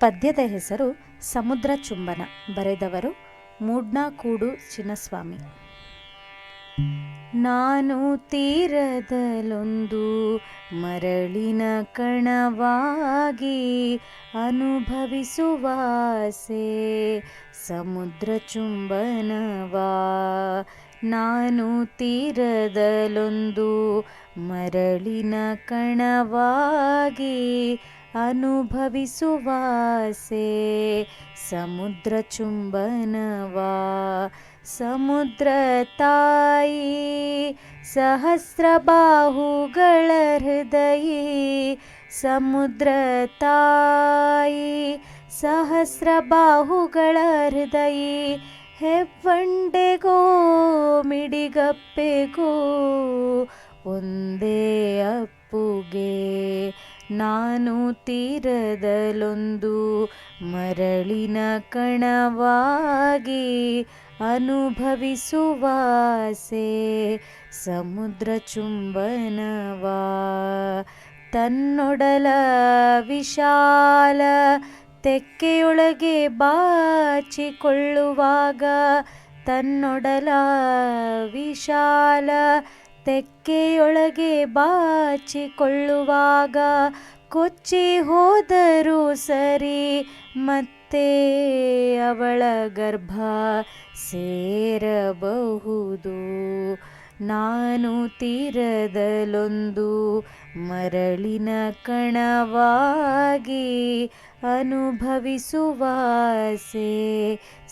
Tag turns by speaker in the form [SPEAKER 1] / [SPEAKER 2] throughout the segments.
[SPEAKER 1] ಪದ್ಯದ ಹೆಸರು ಸಮುದ್ರ ಚುಂಬನ. ಬರೆದವರು ಮೂಡ್ನಾಕೂಡು ಚಿನ್ನಸ್ವಾಮಿ. ನಾನು ತೀರದಲ್ಲೊಂದು ಮರಳಿನ ಕಣವಾಗಿ ಅನುಭವಿಸುವಾಸೆ ಸಮುದ್ರ ಚುಂಬನವಾ. ನಾನು ತೀರದಲ್ಲೊಂದು ಮರಳಿನ ಕಣವಾಗಿ ಅನುಭವಿಸುವಾಸೆ ಸಮುದ್ರ ಚುಂಬನವಾ. ಸಮುದ್ರ ತಾಯಿ ಸಹಸ್ರ ಬಾಹುಗಳ ಹೃದಯಿ, ಸಮುದ್ರ ತಾಯಿ ಸಹಸ್ರ ಬಾಹುಗಳ ಹೃದಯಿ. ಹೆಬ್ಬಂಡೆಗೋ ಮಿಡಿಗಪ್ಪೆಗೋ ಒಂದೇ ಅಪ್ಪುಗೆ. ನಾನು ತೀರದಲ್ಲೊಂದು ಮರಳಿನ ಕಣವಾಗಿ ಅನುಭವಿಸುವಾಸೆ ಸಮುದ್ರ ಚುಂಬನವಾ. ತನ್ನೊಡಲ ವಿಶಾಲ ತೆಕ್ಕೆಯೊಳಗೆ ಬಾಚಿಕೊಳ್ಳುವಾಗ, ತನ್ನೊಡಲ ವಿಶಾಲ ತೆಕ್ಕೆಯೊಳಗೆ ಬಾಚಿಕೊಳ್ಳುವಾಗ, ಕೊಚ್ಚಿ ಹೋದರೂ ಸರಿ ಮತ್ತೆ ಅವಳ ಗರ್ಭ ಸೇರಬಹುದು. ನಾನು ತೀರದಲ್ಲೊಂದು ಮರಳಿನ ಕಣವಾಗಿ ಅನುಭವಿಸುವಾಸೆ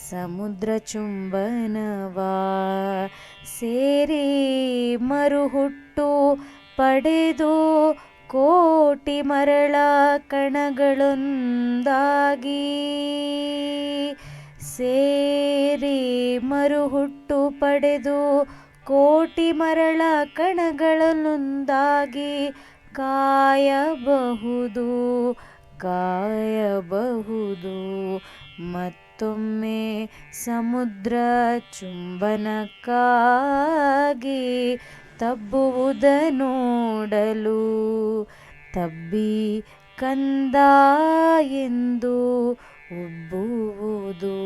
[SPEAKER 1] ಸಮುದ್ರ ಚುಂಬನವಾ. ಸೇರಿ ಮರುಹುಟ್ಟು ಪಡೆದು ಕೋಟಿ ಮರಳ ಕಣಗಳೊಂದಾಗಿ, ಸೇರಿ ಮರುಹುಟ್ಟು ಪಡೆದು ಕೋಟಿ ಮರಳ ಕಣಗಳೊಂದಾಗಿ ಕಾಯಬಹುದು ಕಾಯಬಹುದು ಮತ್ತೊಮ್ಮೆ ಸಮುದ್ರ ಚುಂಬನಕ್ಕಾಗಿ. ತಬ್ಬುವುದ ನೋಡಲು ತಬ್ಬಿ ಕಂದ ಎಂದು ಉಬ್ಬುವುದು.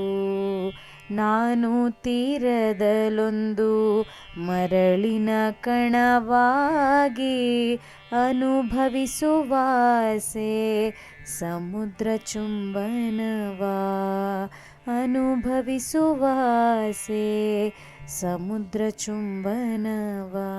[SPEAKER 1] ನಾನು ತೀರದಲ್ಲೊಂದು ಮರಳಿನ ಕಣವಾಗಿ ಅನುಭವಿಸುವಾಸೆ ಸಮುದ್ರ ಚುಂಬನವಾ. ಅನುಭವಿಸುವಾಸೆ ಸಮುದ್ರ ಚುಂಬನವಾ.